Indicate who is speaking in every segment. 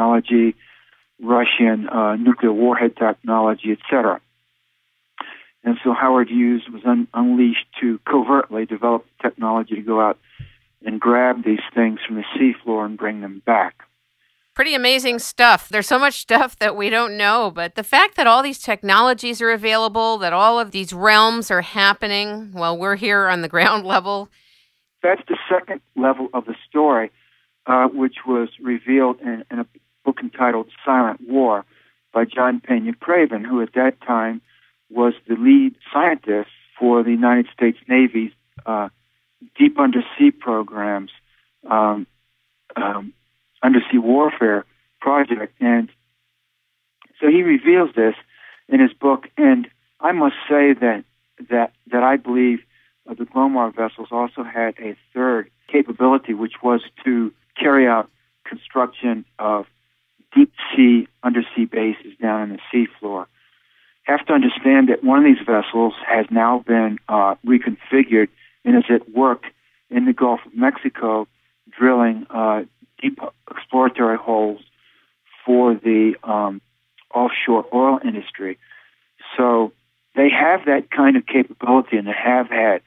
Speaker 1: technology, Russian nuclear warhead technology, etc. And so Howard Hughes was unleashed to covertly develop technology to go out and grab these things from the seafloor and bring them back.
Speaker 2: Pretty amazing stuff. There's so much stuff that we don't know, but the fact that all these technologies are available, that all of these realms are happening while we're here on the ground level.
Speaker 1: That's the second level of the story, which was revealed in a book entitled Silent War by John Pena Craven, who at that time was the lead scientist for the United States Navy's deep undersea programs, undersea warfare project. And so he reveals this in his book, and I must say that I believe the Glomar vessels also had a third capability, which was to carry out construction of deep sea undersea bases down in the seafloor. Have to understand that one of these vessels has now been reconfigured and is at work in the Gulf of Mexico drilling deep exploratory holes for the offshore oil industry. So they have that kind of capability, and they have had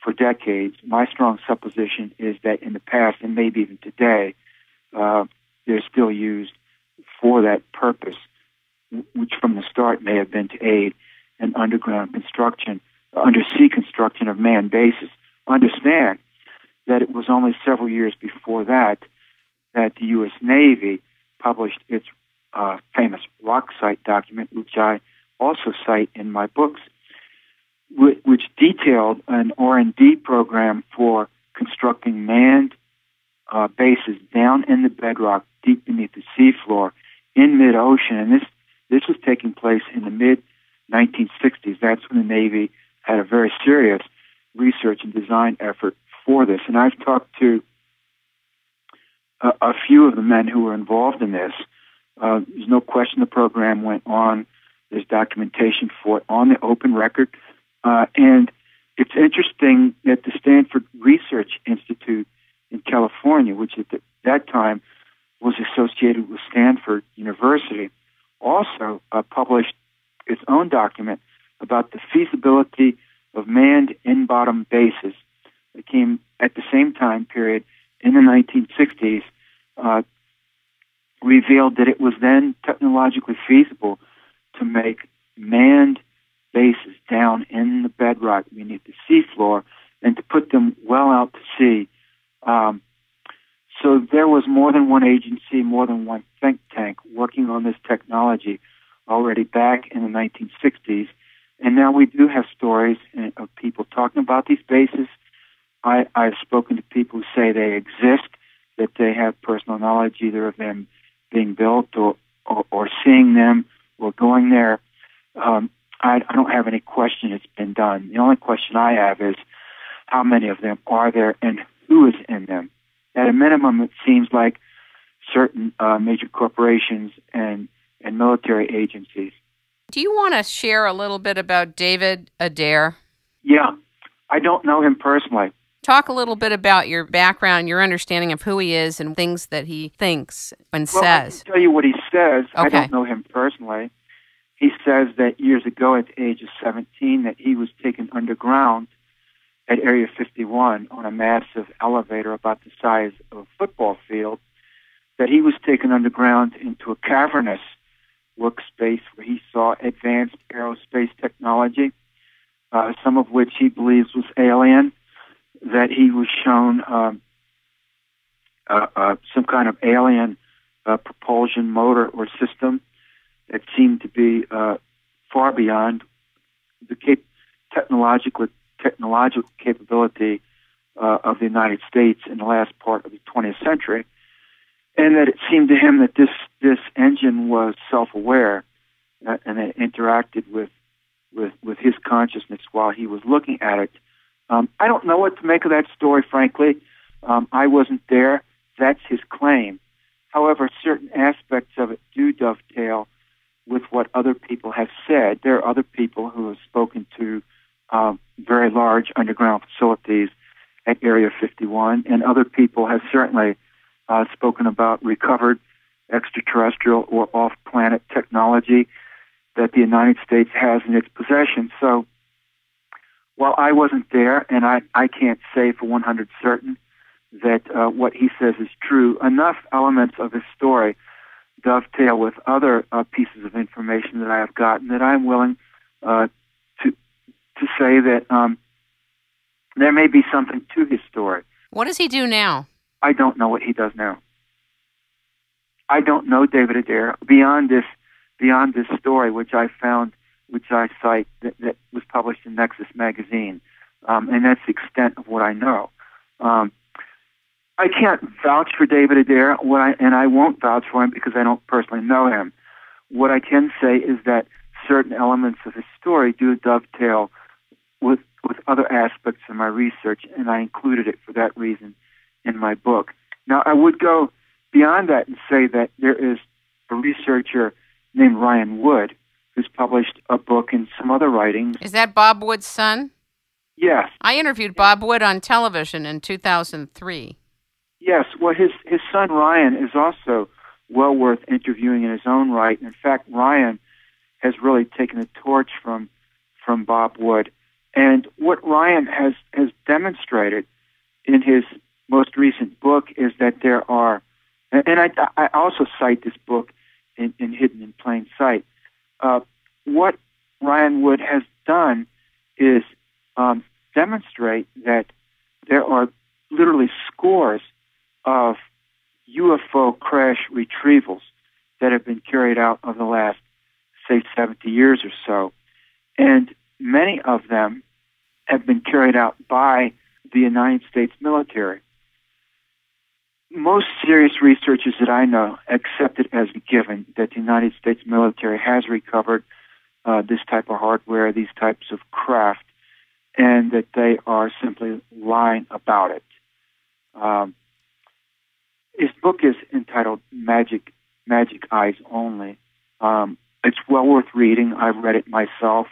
Speaker 1: for decades. My strong supposition is that in the past, and maybe even today, they're still used for that purpose, which from the start may have been to aid in underground construction, undersea construction of manned bases. Understand that it was only several years before that the U.S. Navy published its famous rock site document, which I also cite in my books, which detailed an R&D program for constructing manned bases down in the bedrock, deep beneath the seafloor, in mid-ocean. And this was taking place in the mid-1960s. That's when the Navy had a very serious research and design effort for this. And I've talked to a few of the men who were involved in this. There's no question the program went on. There's documentation for it on the open record. And it's interesting that the Stanford Research Institute in California, which at that time was associated with Stanford University, also published its own document about the feasibility of manned in-bottom bases. It came at the same time period in the 1960s, revealed that it was then technologically feasible to make manned bases down in the bedrock beneath the seafloor and to put them well out to sea. So there was more than one agency, more than one think tank working on this technology already back in the 1960s. And now we do have stories of people talking about these bases. I've spoken to people who say they exist, that they have personal knowledge either of them being built or seeing them or going there. I don't have any question it's been done. The only question I have is how many of them are there and who is in them. At a minimum, it seems like certain major corporations and military agencies.
Speaker 2: Do you want to share a little bit about David Adair?
Speaker 1: Yeah, I don't know him personally.
Speaker 2: Talk a little bit about your background, your understanding of who he is and things that he thinks and says.
Speaker 1: I can tell you what he says.
Speaker 2: Okay.
Speaker 1: I don't know him personally. He says that years ago at the age of 17 that he was taken underground at Area 51 on a massive elevator about the size of a football field, that he was taken underground into a cavernous workspace where he saw advanced aerospace technology, some of which he believes was alien, that he was shown some kind of alien propulsion motor or system that seemed to be far beyond the technological capability of the United States in the last part of the 20th century, and that it seemed to him that this engine was self-aware and it interacted with his consciousness while he was looking at it. I don't know what to make of that story, frankly. I wasn't there. That's his claim. However, certain aspects of it do dovetail with what other people have said. There are other people who have spoken to very large underground facilities at Area 51, and other people have certainly spoken about recovered extraterrestrial or off-planet technology that the United States has in its possession. So while I wasn't there, and I can't say for 100 certain that what he says is true, enough elements of his story dovetail with other pieces of information that I have gotten that I'm willing to say that there may be something to his story.
Speaker 2: What does he do now?
Speaker 1: I don't know what he does now. I don't know David Adair beyond this story, which I cite that was published in Nexus magazine, and that's the extent of what I know. I can't vouch for David Adair, and I won't vouch for him because I don't personally know him. What I can say is that certain elements of his story do dovetail with other aspects of my research, and I included it for that reason in my book. Now, I would go beyond that and say that there is a researcher named Ryan Wood who's published a book and some other writings.
Speaker 2: Is that Bob Wood's son?
Speaker 1: Yes.
Speaker 2: I interviewed Bob Wood on television in 2003.
Speaker 1: Yes. Well, his son Ryan is also well worth interviewing in his own right. In fact, Ryan has really taken the torch from Bob Wood. And what Ryan has demonstrated in his most recent book is that there are, and I also cite this book in Hidden in Plain Sight. What Ryan Wood has done is demonstrate that there are literally scores of UFO crash retrievals that have been carried out over the last, say, 70 years or so. And many of them have been carried out by the United States military. Most serious researchers that I know accept it as a given that the United States military has recovered this type of hardware, these types of craft, and that they are simply lying about it. His book is entitled Magic Eyes Only. It's well worth reading. I've read it myself.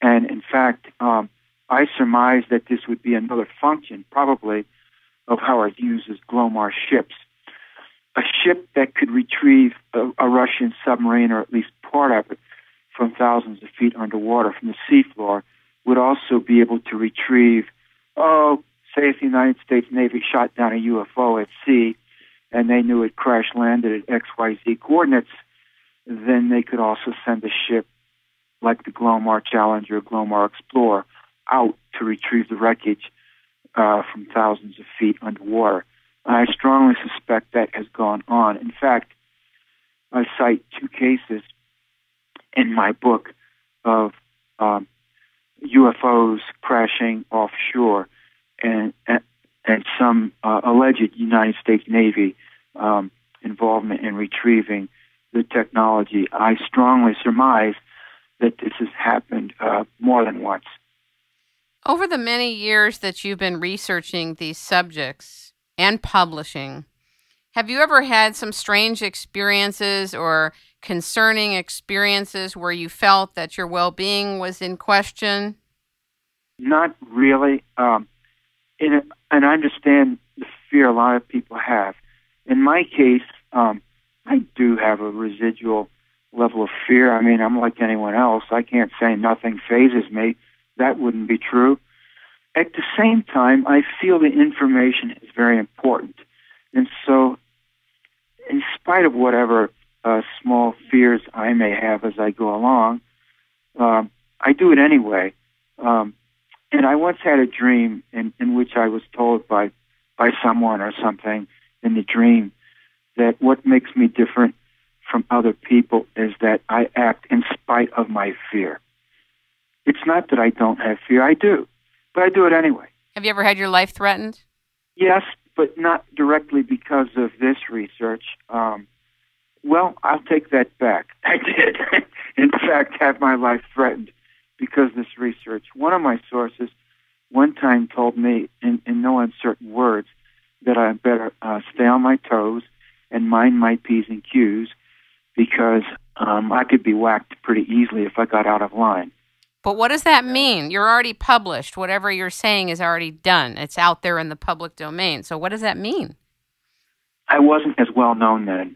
Speaker 1: And in fact, I surmise that this would be another function, probably, of Howard Hughes's Glomar ships. A ship that could retrieve a Russian submarine, or at least part of it, from thousands of feet underwater from the seafloor, would also be able to retrieve, say if the United States Navy shot down a UFO at sea and they knew it crash-landed at XYZ coordinates, then they could also send a ship like the Glomar Challenger or Glomar Explorer out to retrieve the wreckage from thousands of feet underwater. I strongly suspect that has gone on. In fact, I cite two cases in my book of UFOs crashing offshore and some alleged United States Navy involvement in retrieving the technology. I strongly surmise that this has happened more than once.
Speaker 2: Over the many years that you've been researching these subjects and publishing, have you ever had some strange experiences or concerning experiences where you felt that your well-being was in question?
Speaker 1: Not really. And I understand the fear a lot of people have. In my case, I do have a residual level of fear. I mean, I'm like anyone else. I can't say nothing phases me. That wouldn't be true. At the same time, I feel the information is very important. And so, in spite of whatever small fears I may have as I go along, I do it anyway. And I once had a dream in which I was told by someone or something in the dream that what makes me different from other people is that I act in spite of my fear. It's not that I don't have fear. I do. But I do it anyway.
Speaker 2: Have you ever had your life threatened?
Speaker 1: Yes, but not directly because of this research. Well, I'll take that back. I did, in fact, have my life threatened because of this research. One of my sources one time told me, in no uncertain words, that I better stay on my toes and mind my P's and Q's because I could be whacked pretty easily if I got out of line.
Speaker 2: But what does that mean? You're already published. Whatever you're saying is already done. It's out there in the public domain. So what does that mean?
Speaker 1: I wasn't as well known then.